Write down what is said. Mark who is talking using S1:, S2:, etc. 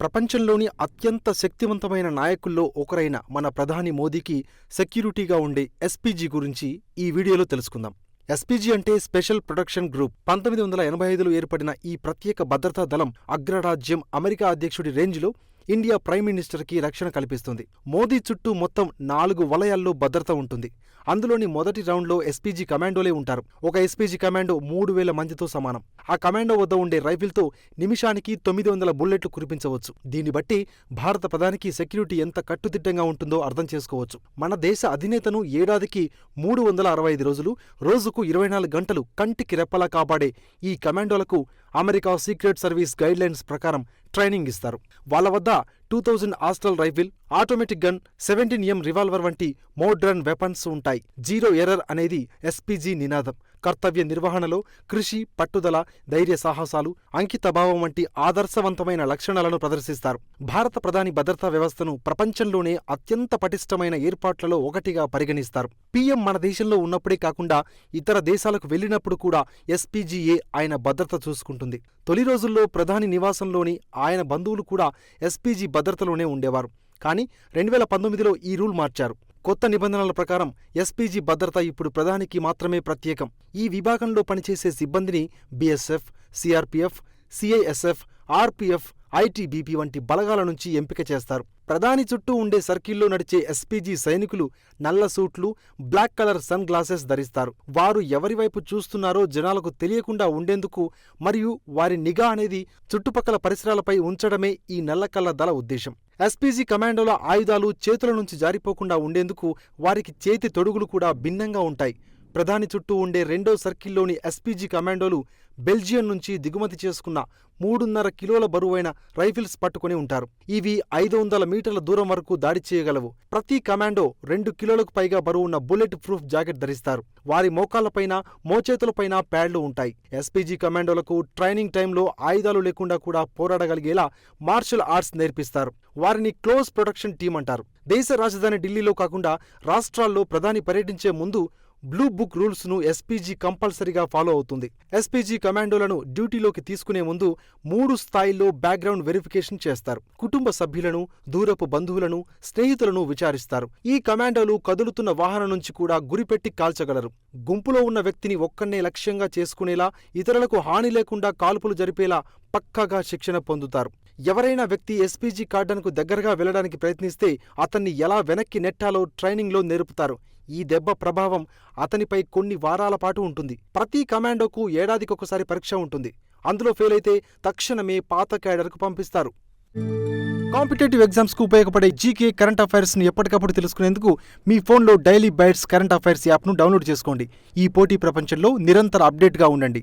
S1: ప్రపంచంలోని అత్యంత శక్తివంతమైన నాయకుల్లో ఒకరైన మన ప్రధాని మోదీకి సెక్యూరిటీగా ఉండే ఎస్పీజీ గురించి ఈ వీడియోలో తెలుసుకుందాం. ఎస్పీజీ అంటే స్పెషల్ ప్రొటెక్షన్ గ్రూప్. 1985లో ఏర్పడిన ఈ ప్రత్యేక భద్రతా దళం అగ్రరాజ్యం అమెరికా అధ్యక్షుడి రేంజ్లో ఇండియా ప్రైమ్ మినిస్టర్కి రక్షణ కల్పిస్తుంది. మోదీ చుట్టూ మొత్తం 4 వలయాల్లో భద్రత ఉంటుంది. అందులోని మొదటి రౌండ్లో ఎస్పీజీ కమాండోలే ఉంటారు. ఒక ఎస్పీజీ కమాండో 3000 మందితో సమానం. ఆ కమాండో వద్ద ఉండే రైఫిల్తో నిమిషానికి 900 బుల్లెట్లు కురిపించవచ్చు. దీన్ని బట్టి భారత ప్రధానికి సెక్యూరిటీ ఎంత కట్టుదిట్టంగా ఉంటుందో అర్థం చేసుకోవచ్చు. మన దేశ అధినేతను ఏడాదికి 365 రోజులు, రోజుకు 24 గంటలు కంటికి రెప్పలా కాపాడే ఈ కమాండోలకు అమెరికా సీక్రెట్ సర్వీస్ గైడ్లైన్స్ ప్రకారం ట్రైనింగ్ ఇస్తారు. వాళ్ళ వద్ద 2000 astral rifle, automatic gun, 17M revolver వంటి మోడ్రన్ వెపన్స్ ఉంటాయి. జీరో ఎర్రర్ అనేది ఎస్పీజీ నినాదం. కర్తవ్య నిర్వహణలో కృషి, పట్టుదల, ధైర్య సాహసాలు, అంకితభావం వంటి ఆదర్శవంతమైన లక్షణాలను ప్రదర్శిస్తారు. భారత ప్రధాని భద్రతా వ్యవస్థను ప్రపంచంలోనే అత్యంత పటిష్టమైన ఏర్పాట్లలో ఒకటిగా పరిగణిస్తారు. పీఎం మన దేశంలో ఉన్నప్పుడే కాకుండా ఇతర దేశాలకు వెళ్ళినప్పుడు కూడా ఎస్పీజీయే ఆయన భద్రత చూసుకుంటుంది. తొలి రోజుల్లో ప్రధాని నివాసంలోని ఆయన బంధువులు కూడా ఎస్పీజీ భద్రతలోనే ఉండేవారు. కానీ 2019లో ఈ రూల్ మార్చారు. కొత్త నిబంధనల ప్రకారం ఎస్పీజీ భద్రత ఇప్పుడు ప్రధానికి మాత్రమే ప్రత్యేకం. ఈ విభాగంలో పనిచేసే సిబ్బందిని BSF, CRPF, CISF, RPF, ITBP వంటి బలగాల నుంచి ఎంపిక చేస్తారు. ప్రధాని చుట్టూ ఉండే సర్కిల్లో నడిచే ఎస్పీజీ సైనికులు నల్ల సూట్లు, బ్లాక్ కలర్ సన్ గ్లాసెస్ ధరిస్తారు. వారు ఎవరివైపు చూస్తున్నారో జనాలకు తెలియకుండా ఉండేందుకు మరియు వారి నిఘా అనేది చుట్టుపక్కల పరిసరాలపై ఉంచడమే ఈ నల్లకల్ల దళ ఉద్దేశం. ఎస్పీజీ కమాండోల ఆయుధాలు చేతుల నుంచి జారిపోకుండా ఉండేందుకు వారికి చేతి తొడుగులు కూడా భిన్నంగా ఉంటాయి. ప్రధాని చుట్టూ ఉండే రెండో సర్కిల్లోని ఎస్పీజీ కమాండోలు బెల్జియం నుంచి దిగుమతి చేసుకున్న 3.5 కిలోల బరువైన రైఫిల్స్ పట్టుకుని ఉంటారు. ఇవి 500 మీటర్ల దూరం వరకు దాడి చేయగలవు. ప్రతి కమాండో 2 కిలోలకు పైగా బరువున్న బుల్లెట్ ప్రూఫ్ జాకెట్ ధరిస్తారు. వారి మోకాళ్లపైన, మోచేతులపైన ప్యాడ్లు ఉంటాయి. ఎస్పీజీ కమాండోలకు ట్రైనింగ్ టైంలో ఆయుధాలు లేకుండా కూడా పోరాడగలిగేలా మార్షల్ ఆర్ట్స్ నేర్పిస్తారు. వారిని క్లోజ్ ప్రొటెక్షన్ టీం అంటారు. దేశ రాజధాని ఢిల్లీలో కాకుండా రాష్ట్రాల్లో ప్రధాని పర్యటించే ముందు బ్లూ బుక్ రూల్స్ ను ఎస్పీజీ కంపల్సరీగా ఫాలో అవుతుంది. ఎస్పీజీ కమాండోలను డ్యూటీలోకి తీసుకునే ముందు 3 స్థాయిల్లో బ్యాక్గ్రౌండ్ వెరిఫికేషన్ చేస్తారు. కుటుంబ సభ్యులను, దూరపు బంధువులను, స్నేహితులను విచారిస్తారు. ఈ కమాండోలు కదులుతున్న వాహనం నుంచి కూడా గురిపెట్టి కాల్చగలరు. గుంపులో ఉన్న వ్యక్తిని ఒక్కన్నే లక్ష్యంగా చేసుకునేలా, ఇతరులకు హాని లేకుండా కాల్పులు జరిపేలా పక్కాగా శిక్షణ పొందుతారు. ఎవరైనా వ్యక్తి ఎస్పీజీ కార్డన్కు దగ్గరగా వెళ్లడానికి ప్రయత్నిస్తే అతన్ని ఎలా వెనక్కి నెట్టాలో ట్రైనింగ్లో నేర్పుతారు. ఈ దెబ్బ ప్రభావం అతనిపై కొన్ని వారాల పాటు ఉంటుంది. ప్రతి కమాండోకు ఏడాదికొకసారి పరీక్ష ఉంటుంది. అందులో ఫెయిల్ అయితే తక్షణమే పాత క్యాడర్కు పంపిస్తారు. కాంపిటేటివ్ ఎగ్జామ్స్కు ఉపయోగపడే జీకే, కరెంట్ అఫైర్స్ని ఎప్పటికప్పుడు తెలుసుకునేందుకు మీ ఫోన్లో డైలీ బైట్స్ కరెంట్ అఫైర్స్ యాప్ను డౌన్లోడ్ చేసుకోండి. ఈ పోటీ ప్రపంచంలో నిరంతర అప్డేట్గా ఉండండి.